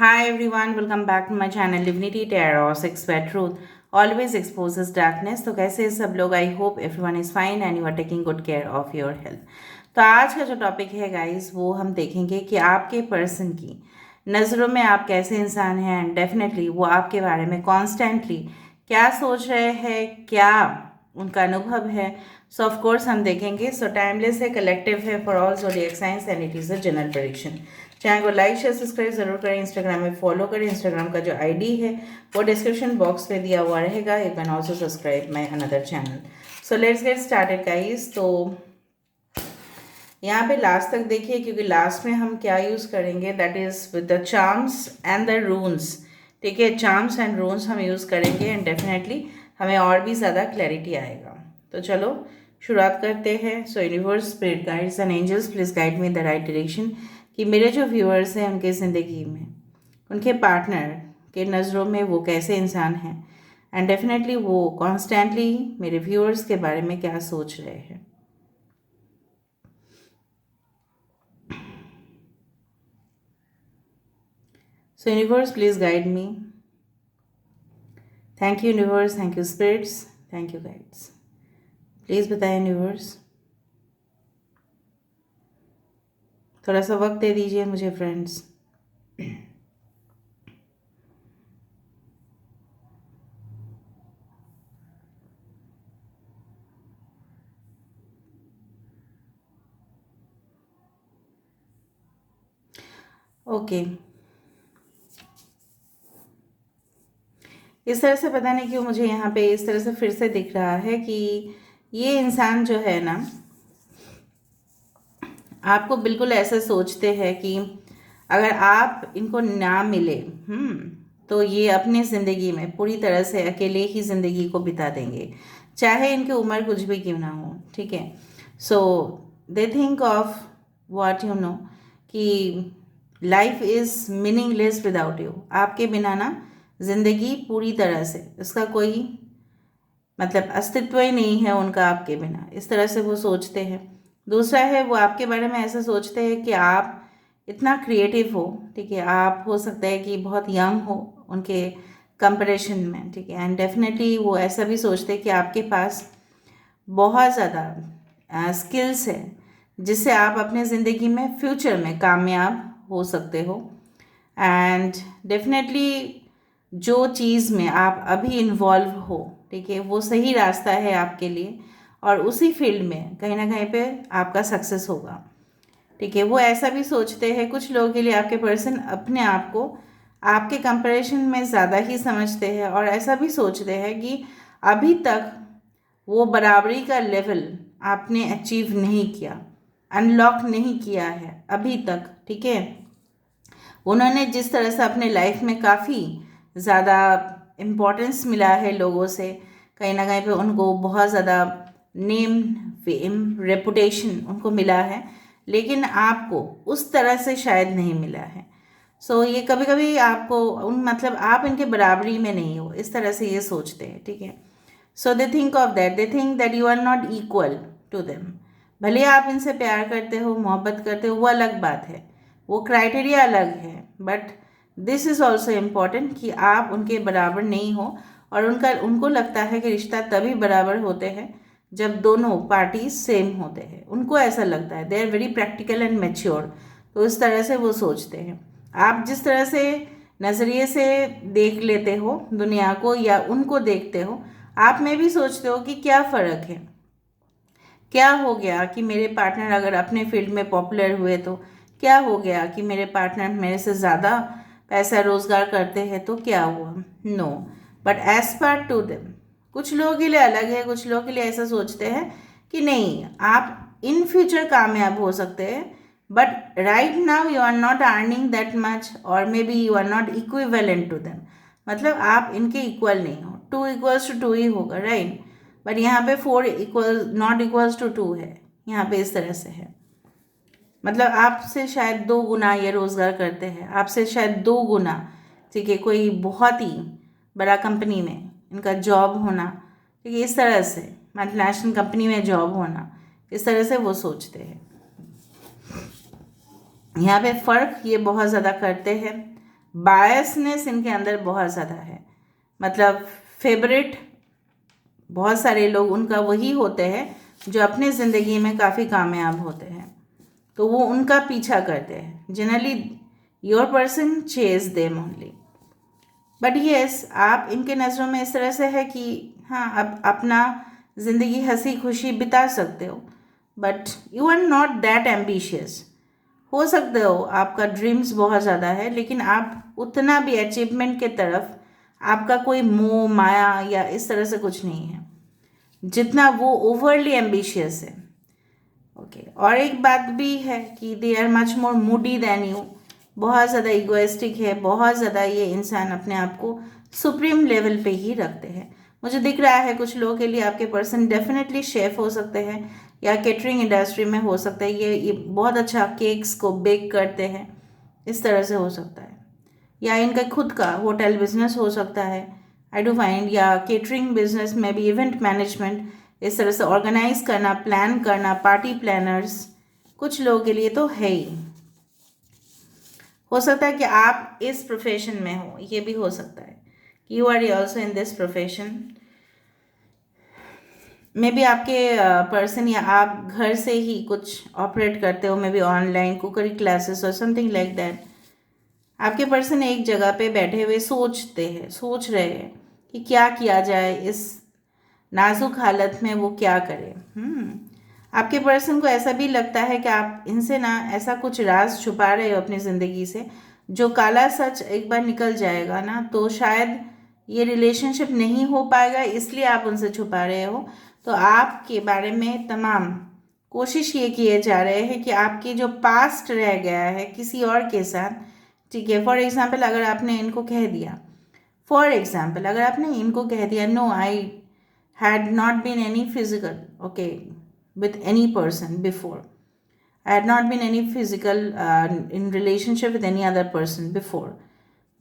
Hi everyone, welcome back to my channel Divinity Tarot 6 Where Truth always exposes darkness। तो कैसे हैं सब लोग? I hope everyone is fine and you are taking good care of your health. तो आज का जो topic है गाइस, वो हम देखेंगे कि आपके पर्सन की नज़रों में आप कैसे इंसान हैं एंड डेफिनेटली वो आपके बारे में कॉन्स्टेंटली क्या सोच रहे हैं, क्या उनका अनुभव है। सो ऑफ कोर्स हम देखेंगे। सो टाइमलेस है, कलेक्टिव है for all zodiac science and it is a general prediction. Channel को लाइक शेयर सब्सक्राइब जरूर करें। इंस्टाग्राम में फॉलो करें। इंस्टाग्राम का जो आईडी है वो डिस्क्रिप्शन बॉक्स में दिया हुआ रहेगा। You can also subscribe my another channel. So let's get started guys. तो यहाँ पे लास्ट तक देखिए, क्योंकि लास्ट में हम क्या यूज़ करेंगे, that is with the charms and the रून्स। ठीक है, चार्म्स एंड रून्स हम यूज़ करेंगे एंड डेफिनेटली हमें और भी ज़्यादा क्लैरिटी आएगा। तो चलो शुरुआत करते हैं। So universe, spirit guides and angels, please guide me in the right direction कि मेरे जो व्यूअर्स हैं उनके ज़िंदगी में उनके पार्टनर के नज़रों में वो कैसे इंसान हैं एंड डेफिनेटली वो कॉन्स्टेंटली मेरे व्यूअर्स के बारे में क्या सोच रहे हैं। So universe, please guide me. Thank you universe, thank you spirits, thank you guides. Please बताएं यूनिवर्स, थोड़ा सा वक्त दे दीजिए मुझे फ्रेंड्स। ओके, इस तरह से पता नहीं क्यों मुझे यहाँ पे इस तरह से फिर से दिख रहा है कि ये इंसान जो है ना, आपको बिल्कुल ऐसे सोचते हैं कि अगर आप इनको ना मिले तो ये अपनी ज़िंदगी में पूरी तरह से अकेले ही ज़िंदगी को बिता देंगे, चाहे इनकी उम्र कुछ भी क्यों ना हो। ठीक है, so they think of what you know कि life is meaningless without you. आपके बिना ना ज़िंदगी पूरी तरह से, उसका कोई मतलब अस्तित्व ही नहीं है उनका आपके बिना। इस तरह से वो सोचते हैं। दूसरा है, वो आपके बारे में ऐसा सोचते हैं कि आप इतना क्रिएटिव हो। ठीक है, आप हो सकता है कि बहुत यंग हो उनके कंपैरिजन में। ठीक है, एंड डेफिनेटली वो ऐसा भी सोचते हैं कि आपके पास बहुत ज़्यादा स्किल्स है जिससे आप अपने ज़िंदगी में फ्यूचर में कामयाब हो सकते हो। एंड डेफिनेटली जो चीज़ में आप अभी इन्वॉल्व हो, ठीक है, वो सही रास्ता है आपके लिए और उसी फील्ड में कहीं ना कहीं पे आपका सक्सेस होगा। ठीक है, वो ऐसा भी सोचते हैं। कुछ लोगों के लिए आपके पर्सन अपने आप को आपके कंपैरिजन में ज़्यादा ही समझते हैं और ऐसा भी सोचते हैं कि अभी तक वो बराबरी का लेवल आपने अचीव नहीं किया, अनलॉक नहीं किया है अभी तक। ठीक है, उन्होंने जिस तरह से अपने लाइफ में काफ़ी ज़्यादा इम्पोर्टेंस मिला है लोगों से, कहीं ना कहीं पे उनको बहुत ज़्यादा नेम, फेम, रेपुटेशन उनको मिला है, लेकिन आपको उस तरह से शायद नहीं मिला है। सो ये कभी कभी आपको उन मतलब आप इनके बराबरी में नहीं हो, इस तरह से ये सोचते हैं। ठीक है, so they think of that, they think that you are not equal to them. भले आप इनसे प्यार करते हो, मोहब्बत करते हो, वो अलग बात है, वो क्राइटेरिया अलग है, but this is also important कि आप उनके बराबर नहीं हो। और उनको लगता है कि रिश्ता तभी बराबर होते हैं जब दोनों पार्टी सेम होते हैं। उनको ऐसा लगता है, they are very practical and mature. तो इस तरह से वो सोचते हैं। आप जिस तरह से नज़रिए से देख लेते हो दुनिया को या उनको देखते हो, आप में भी सोचते हो कि क्या फ़र्क है, क्या हो गया कि मेरे पार्टनर अगर अपने फील्ड में पॉपुलर हुए तो क्या हो गया, कि मेरे पार्टनर मेरे से ज़्यादा पैसा रोज़गार करते हैं तो क्या हुआ। No, but as per to them, कुछ लोगों के लिए अलग है। कुछ लोगों के लिए ऐसा सोचते हैं कि नहीं, आप इन फ्यूचर कामयाब हो सकते हैं, but right now you are not earning that much और maybe you are not equivalent to them. मतलब आप इनके इक्वल नहीं हो। टू इक्वल्स टू टू ही होगा, राइट, बट यहाँ पे four equal not equals to two है। यहाँ पे इस तरह से है, मतलब आपसे शायद 2 गुना ये रोज़गार करते हैं, आपसे शायद 2 गुना। ठीक है, कोई बहुत ही बड़ा कंपनी में इनका जॉब होना, ठीक है, इस तरह से मल्टीनेशनल कंपनी में जॉब होना, इस तरह से वो सोचते हैं। यहाँ पे फ़र्क ये बहुत ज़्यादा करते हैं। बायसनेस इनके अंदर बहुत ज़्यादा है, मतलब फेवरेट बहुत सारे लोग उनका वही होते हैं जो अपने ज़िंदगी में काफ़ी कामयाब होते हैं, तो वो उनका पीछा करते हैं। Generally your person chase them only, but yes आप इनके नज़रों में इस तरह से है कि हाँ अब अपना ज़िंदगी हंसी खुशी बिता सकते हो, but you are not that ambitious. हो सकते हो आपका ड्रीम्स बहुत ज़्यादा है, लेकिन आप उतना भी अचीवमेंट के तरफ आपका कोई मोह माया या इस तरह से कुछ नहीं है जितना वो ओवरली एम्बिशियस है। ओके और एक बात भी है कि they are much more moody than you, बहुत ज़्यादा इगोइस्टिक है, बहुत ज़्यादा ये इंसान अपने आप को सुप्रीम लेवल पे ही रखते हैं। मुझे दिख रहा है कुछ लोगों के लिए आपके पर्सन डेफिनेटली शेफ हो सकते हैं या केटरिंग इंडस्ट्री में हो सकता है, ये बहुत अच्छा केक्स को बेक करते हैं, इस तरह से हो सकता है, या इनका खुद का होटल बिजनेस हो सकता है आई डू फाइंड, या केटरिंग बिजनेस में भी इवेंट मैनेजमेंट, इस तरह से ऑर्गेनाइज करना, प्लान करना, पार्टी प्लानर्स कुछ लोगों के लिए तो है ही। हो सकता है कि आप इस प्रोफेशन में हो, ये भी हो सकता है कि you are also in this profession. May be आपके पर्सन या आप घर से ही कुछ ऑपरेट करते हो, may be online cookery classes और समथिंग लाइक दैट। आपके पर्सन एक जगह पे बैठे हुए सोच रहे हैं कि क्या किया जाए, इस नाजुक हालत में वो क्या करे। आपके पर्सन को ऐसा भी लगता है कि आप इनसे ना ऐसा कुछ राज छुपा रहे हो अपनी ज़िंदगी से, जो काला सच एक बार निकल जाएगा ना तो शायद ये रिलेशनशिप नहीं हो पाएगा, इसलिए आप उनसे छुपा रहे हो। तो आपके बारे में तमाम कोशिश ये किए जा रहे हैं कि आपके जो पास्ट रह गया है किसी और के साथ, ठीक है, फॉर एग्जाम्पल अगर आपने इनको कह दिया, no I had not been any physical, okay, with any person before. I had not been any physical in relationship with any other person before.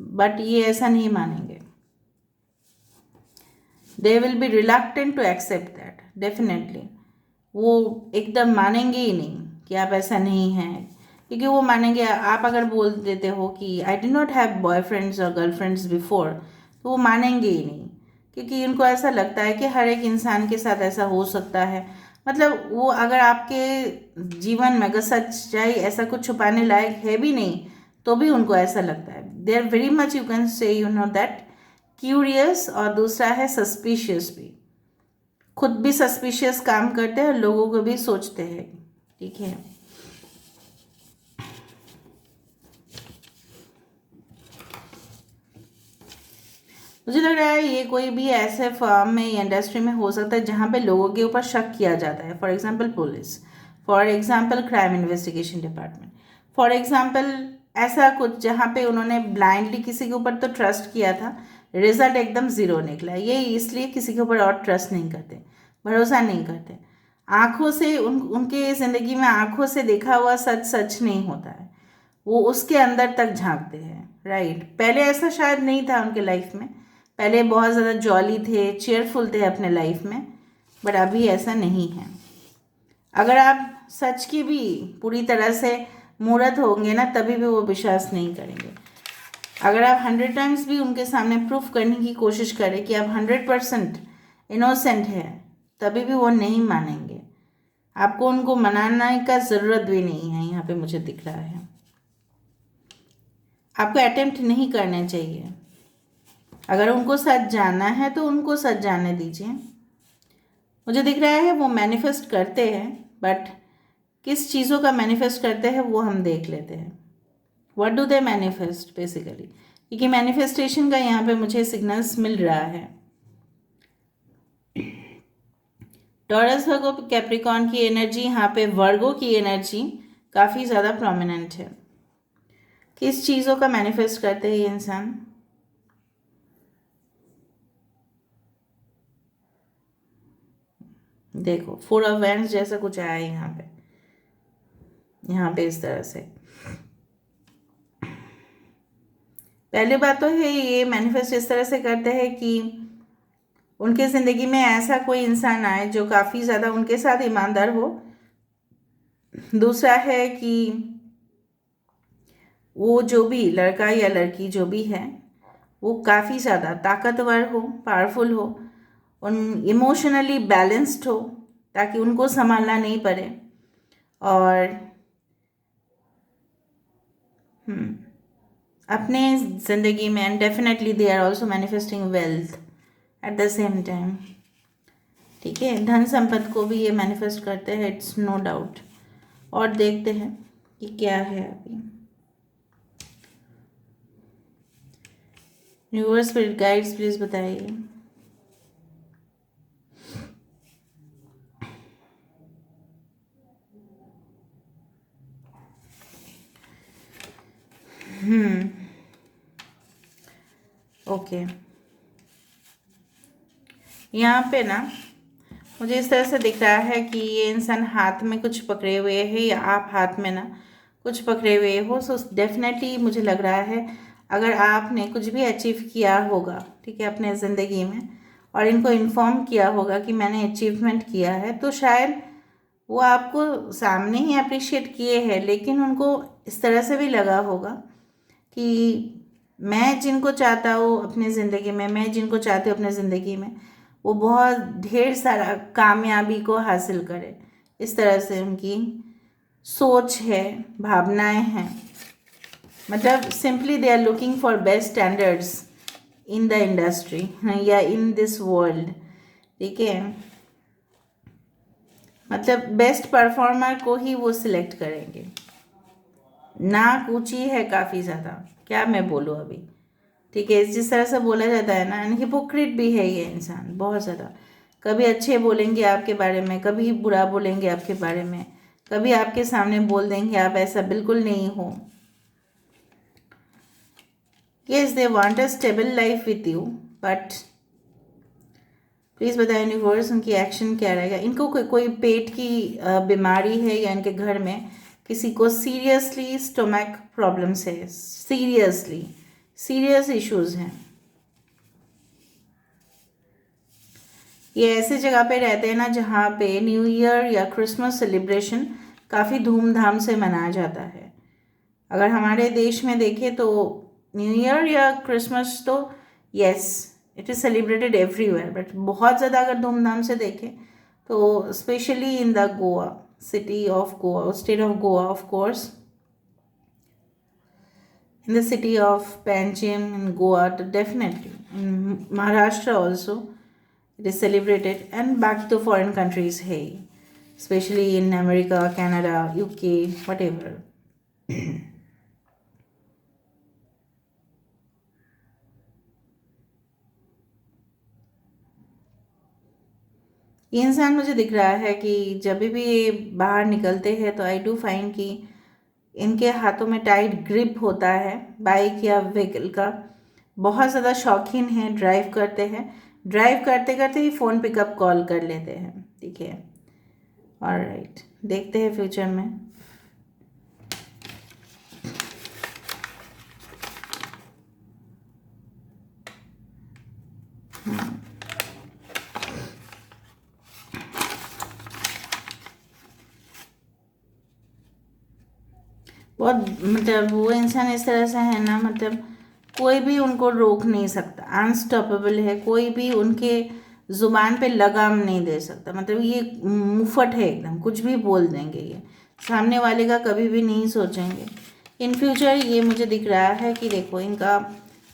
But ये ऐसा नहीं मानेंगे. They will be reluctant to accept that. Definitely. वो एकदम मानेंगे ही नहीं कि आप ऐसा नहीं हैं, क्योंकि वो मानेंगे आप अगर बोल देते हो कि I did not have boyfriends और गर्लफ्रेंड्स बिफोर, तो वो मानेंगे ही नहीं, क्योंकि उनको ऐसा लगता है कि हर एक इंसान के साथ ऐसा हो सकता है। मतलब वो अगर आपके जीवन में अगर सच्चाई ऐसा कुछ छुपाने लायक है भी नहीं, तो भी उनको ऐसा लगता है। They are very much, you can say you know that, curious, और दूसरा है सस्पिशियस भी, खुद भी सस्पिशियस काम करते हैं और लोगों को भी सोचते हैं, ठीक है। मुझे लग रहा है ये कोई भी ऐसे फर्म में या इंडस्ट्री में हो सकता है जहाँ पे लोगों के ऊपर शक किया जाता है, for example police, for example crime investigation department, for example ऐसा कुछ जहाँ पे उन्होंने ब्लाइंडली किसी के ऊपर तो ट्रस्ट किया था, रिजल्ट एकदम ज़ीरो निकला, ये इसलिए किसी के ऊपर और ट्रस्ट नहीं करते, भरोसा नहीं करते। आँखों से उनके ज़िंदगी में आँखों से देखा हुआ सच सच नहीं होता है, वो उसके अंदर तक झांकते हैं, राइट। पहले ऐसा शायद नहीं था उनके लाइफ में, पहले बहुत ज़्यादा जॉली थे, चेयरफुल थे अपने लाइफ में, बट अभी ऐसा नहीं है। अगर आप सच की भी पूरी तरह से मूर्त होंगे ना, तभी भी वो विश्वास नहीं करेंगे। अगर आप 100 टाइम्स भी उनके सामने प्रूफ करने की कोशिश करें कि आप 100% इनोसेंट हैं, तभी भी वो नहीं मानेंगे। आपको उनको मनाने का ज़रूरत भी नहीं है, यहाँ पे मुझे दिख रहा है। आपको अटेम्प्ट नहीं करने चाहिए। अगर उनको सच जानना है तो उनको सच जानने दीजिए। मुझे दिख रहा है वो मैनिफेस्ट करते हैं, बट किस चीज़ों का मैनिफेस्ट करते हैं वो हम देख लेते हैं। What do they manifest basically, क्योंकि मैनिफेस्टेशन का यहाँ पे मुझे सिग्नल्स मिल रहा है। टॉरस, वर्गो, कैप्रिकॉन की एनर्जी, यहाँ पे वर्गो की एनर्जी काफ़ी ज़्यादा प्रोमिनेंट है। किस चीज़ों का मैनिफेस्ट करते हैं ये इंसान? देखो 4 ऑफ वैंड्स जैसा कुछ आया है यहाँ पे इस तरह से। पहली बात तो है ये मैनिफेस्ट इस तरह से करते हैं कि उनके ज़िंदगी में ऐसा कोई इंसान आए जो काफ़ी ज़्यादा उनके साथ ईमानदार हो। दूसरा है कि वो जो भी लड़का या लड़की जो भी है वो काफ़ी ज़्यादा ताकतवर हो, पावरफुल हो, उन इमोशनली बैलेंस्ड हो, ताकि उनको संभालना नहीं पड़े। और अपने ज़िंदगी में, and definitely they are also manifesting wealth at the same time. ठीक है, धन संपत्ति को भी ये मैनिफेस्ट करते हैं, इट्स नो डाउट। और देखते हैं कि क्या है अभी। यूनिवर्स स्पिरिट गाइड्स प्लीज बताइए। ओके, यहाँ पे ना मुझे इस तरह से दिख रहा है कि ये इंसान हाथ में कुछ पकड़े हुए है, या आप हाथ में ना कुछ पकड़े हुए हो। सो डेफिनेटली मुझे लग रहा है अगर आपने कुछ भी अचीव किया होगा, ठीक है, अपने ज़िंदगी में, और इनको इन्फॉर्म किया होगा कि मैंने अचीवमेंट किया है, तो शायद वो आपको सामने ही अप्रिशिएट किए हैं, लेकिन उनको इस तरह से भी लगा होगा कि मैं जिनको चाहता हूँ अपनी ज़िंदगी में, मैं जिनको चाहती हूँ अपनी ज़िंदगी में, वो बहुत ढेर सारा कामयाबी को हासिल करे। इस तरह से उनकी सोच है, भावनाएं हैं। मतलब simply they are looking for best standards in the industry या इन दिस वर्ल्ड। ठीक है, मतलब बेस्ट परफॉर्मर को ही वो सिलेक्ट करेंगे। नाक ऊंची है काफ़ी ज़्यादा, क्या मैं बोलूँ अभी। ठीक है, जिस तरह से बोला जाता है ना, एंड हिपोक्रेट भी है ये इंसान बहुत ज़्यादा। कभी अच्छे बोलेंगे आपके बारे में, कभी बुरा बोलेंगे आपके बारे में, कभी आपके सामने बोल देंगे आप ऐसा बिल्कुल नहीं हो। Yes, they want a stable life with you, but please बताएं यूनिवर्स उनकी एक्शन क्या रहेगा। इनको कोई पेट की बीमारी है, या इनके घर में किसी को सीरियसली स्टोमक प्रॉब्लम्स है, सीरियस इश्यूज हैं। ये ऐसे जगह पे रहते हैं ना जहाँ पे न्यू ईयर या क्रिसमस सेलिब्रेशन काफ़ी धूमधाम से मनाया जाता है। अगर हमारे देश में देखें तो न्यू ईयर या क्रिसमस तो yes it is celebrated everywhere, but बहुत ज़्यादा अगर धूमधाम से देखें तो specially in the Goa, city of Goa, state of Goa of course, in the city of Panjim in Goa, definitely in Maharashtra also it is celebrated, and बाकी तो foreign countries है, especially in America, Canada, UK, whatever. ये इंसान मुझे दिख रहा है कि जब भी ये बाहर निकलते हैं तो आई डू फाइंड कि इनके हाथों में टाइट ग्रिप होता है बाइक या व्हीकल का। बहुत ज़्यादा शौकीन हैं, ड्राइव करते हैं, ड्राइव करते करते ही फ़ोन पिकअप कॉल कर लेते हैं। ठीक है, ऑलराइट, देखते हैं फ्यूचर में। बहुत मतलब वो इंसान इस तरह से है ना, मतलब कोई भी उनको रोक नहीं सकता, अनस्टॉपेबल है, कोई भी उनके ज़ुबान पे लगाम नहीं दे सकता। मतलब ये मुफट है एकदम, कुछ भी बोल देंगे, ये सामने वाले का कभी भी नहीं सोचेंगे। इन फ्यूचर ये मुझे दिख रहा है कि देखो इनका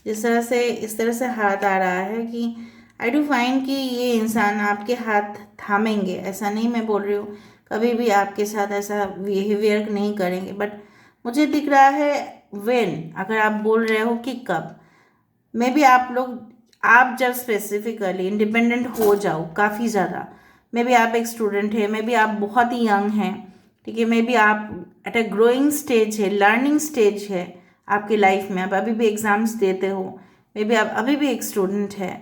जिस तरह से इस तरह से हाथ आ रहा है कि आई डू फाइंड कि ये इंसान आपके हाथ थामेंगे, ऐसा नहीं मैं बोल रही हूँ, कभी भी आपके साथ ऐसा बिहेवियर नहीं करेंगे, बट मुझे दिख रहा है व्हेन, अगर आप बोल रहे हो कि कब, मे बी आप जब स्पेसिफिकली इंडिपेंडेंट हो जाओ काफ़ी ज़्यादा, मे बी आप एक स्टूडेंट है, मे बी आप बहुत ही यंग हैं, ठीक है, मे बी आप एट अ ग्रोइंग स्टेज है, लर्निंग स्टेज है आपकी लाइफ में, आप अभी भी एग्ज़ाम्स देते हो, मे बी आप अभी भी एक स्टूडेंट है,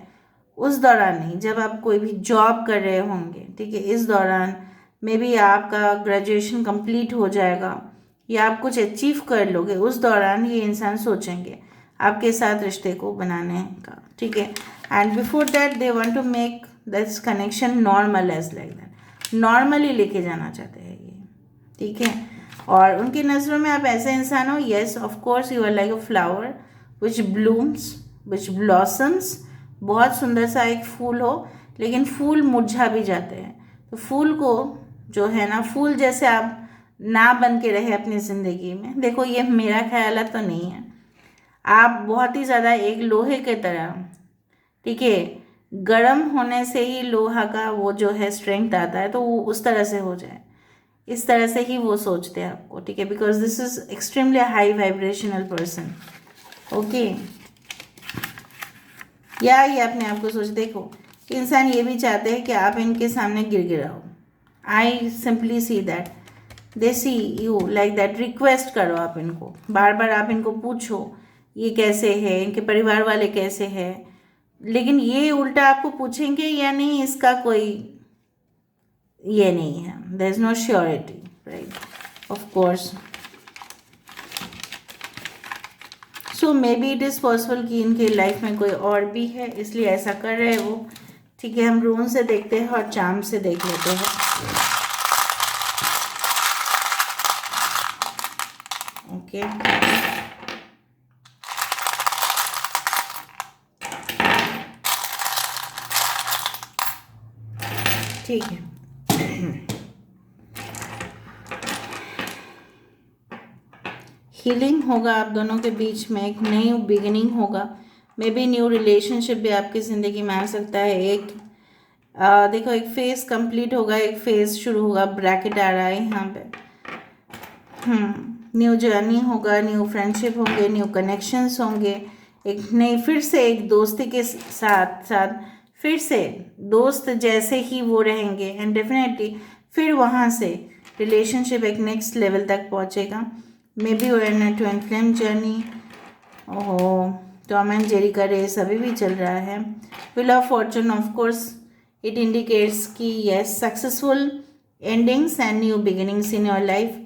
उस दौरान नहीं, जब आप कोई भी जॉब कर रहे होंगे, ठीक है, इस दौरान मे बी आपका ग्रेजुएशन कंप्लीट हो जाएगा या आप कुछ अचीव कर लोगे, उस दौरान ये इंसान सोचेंगे आपके साथ रिश्ते को बनाने का। ठीक है, and before that they want to make this connection normal as like that, normally लेके जाना चाहते हैं ये। ठीक है, और उनकी नज़रों में आप ऐसे इंसान हो, yes of course you are like a flower which blooms which blossoms, बहुत सुंदर सा एक फूल हो, लेकिन फूल मुरझा भी जाते हैं। तो फूल को जो है ना, फूल जैसे आप ना बन के रहे अपनी ज़िंदगी में। देखो ये मेरा ख्याल तो नहीं है, आप बहुत ही ज़्यादा एक लोहे के तरह, ठीक है, गर्म होने से ही लोहा का वो जो है स्ट्रेंथ आता है, तो वो उस तरह से हो जाए, इस तरह से ही वो सोचते हैं आपको, ठीक है, because this is extremely high vibrational person. Okay, या ये अपने आप को सोच, देखो इंसान ये भी चाहते हैं कि आप इनके सामने गिड़गिड़ाओ। I simply see that they see you like that, request करो आप इनको, बार बार आप इनको पूछो ये कैसे है, इनके परिवार वाले कैसे हैं, लेकिन ये उल्टा आपको पूछेंगे या नहीं इसका कोई ये नहीं है, there is no surety, right, of course. So may be it is possible कि इनके लाइफ में कोई और भी है, इसलिए ऐसा कर रहे हैं वो, ठीक है। हम रून से देखते हैं और चार्म से देख लेते हैं। ओके, ठीक है। हीलिंग होगा आप दोनों के बीच में, एक नई बिगिनिंग होगा, मे बी न्यू रिलेशनशिप भी आपकी ज़िंदगी में आ सकता है। एक देखो एक फेज़ कंप्लीट होगा, एक फेज़ शुरू होगा, ब्रैकेट आ रहा है यहाँ पे। न्यू जर्नी होगा, न्यू फ्रेंडशिप होंगे, न्यू कनेक्शंस होंगे, एक नई फिर से एक दोस्ती के साथ साथ फिर से दोस्त जैसे ही वो रहेंगे, एंड डेफिनेटली फिर वहाँ से रिलेशनशिप एक नेक्स्ट लेवल तक पहुँचेगा। मे बी वो in twin flame journey, oh Tom and Jerry का रेस अभी भी चल रहा है। Wheel of fortune of course it indicates कि yes successful endings and new beginnings in your life.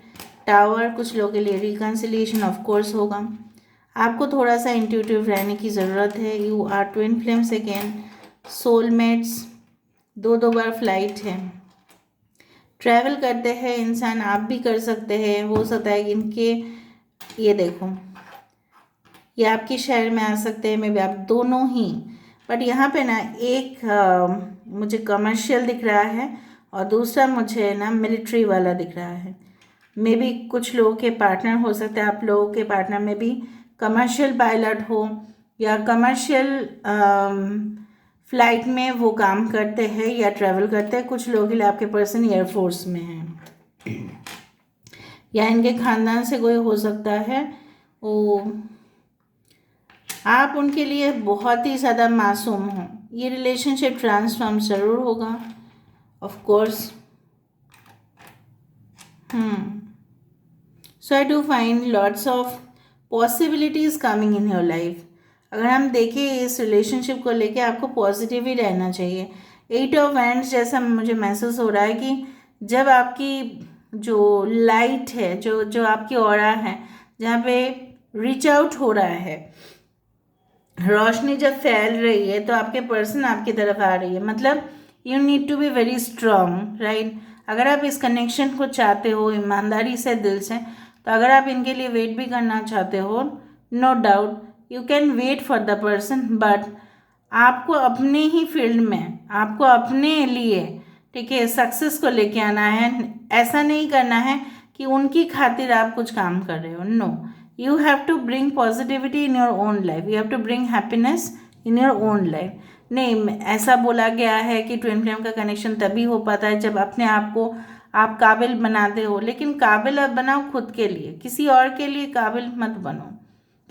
Tower कुछ लोगों के लिए रिकन्सिलिएशन ऑफ कोर्स होगा। आपको थोड़ा सा इंट्यूटिव रहने की ज़रूरत है। You are twin flames again, soulmates, दो बार फ्लाइट है, ट्रैवल करते हैं इंसान, आप भी कर सकते हैं। हो सकता है कि इनके ये देखो ये आपके शहर में आ सकते हैं, मे बी आप दोनों ही, बट यहाँ पे ना एक मुझे कमर्शियल दिख रहा है और दूसरा मुझे ना मिलिट्री वाला दिख रहा है। मे बी कुछ लोगों के पार्टनर हो सकते हैं, आप लोगों के पार्टनर में भी कमर्शियल पायलट हो या कमर्शियल फ्लाइट में वो काम करते हैं या ट्रैवल करते हैं। कुछ लोगों के लिए आपके पर्सन एयरफोर्स में हैं या इनके खानदान से कोई हो सकता है। वो आप उनके लिए बहुत ही ज़्यादा मासूम हो। ये रिलेशनशिप ट्रांसफॉर्म ज़रूर होगा of course. So I do find lots of possibilities coming in your life. अगर हम देखें इस रिलेशनशिप को लेके आपको पॉजिटिव ही रहना चाहिए। 8 ऑफ वैंड्स जैसा मुझे महसूस हो रहा है कि जब आपकी जो लाइट है, जो आपकी ऑरा है, जहाँ पे रीच आउट हो रहा है, रोशनी जब फैल रही है तो आपके पर्सन आपकी तरफ आ रही है। मतलब you need to be very strong, right. अगर आप इस कनेक्शन को चाहते हो ईमानदारी से, दिल से, तो अगर आप इनके लिए वेट भी करना चाहते हो, no doubt you can wait for the person, but आपको अपने ही फील्ड में, आपको अपने लिए, ठीक है, सक्सेस को लेके आना है। ऐसा नहीं करना है कि उनकी खातिर आप कुछ काम कर रहे हो, no. You have to bring positivity in your own life. You have to bring happiness in your own life. नहीं, ऐसा बोला गया है कि ट्विन फ्लेम का कनेक्शन तभी हो पाता है जब अपने आप को आप काबिल बनाते हो। लेकिन काबिल आप बनाओ खुद के लिए, किसी और के लिए काबिल मत बनो।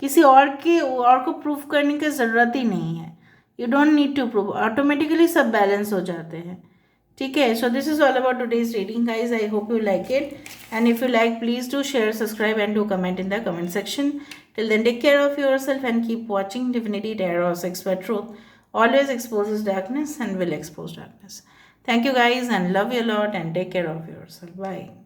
किसी और को प्रूफ करने की ज़रूरत ही नहीं है। You don't need to prove, automatically सब बैलेंस हो जाते हैं, ठीक है। So this is all about today's reading guys. I hope you like it, and if you like please do share, subscribe and do comment in the comment section. Till then, take care of yourself and keep watching Divinity Tarot Expert Truth. Always exposes darkness and will expose darkness. Thank you guys and love you a lot and take care of yourself. Bye.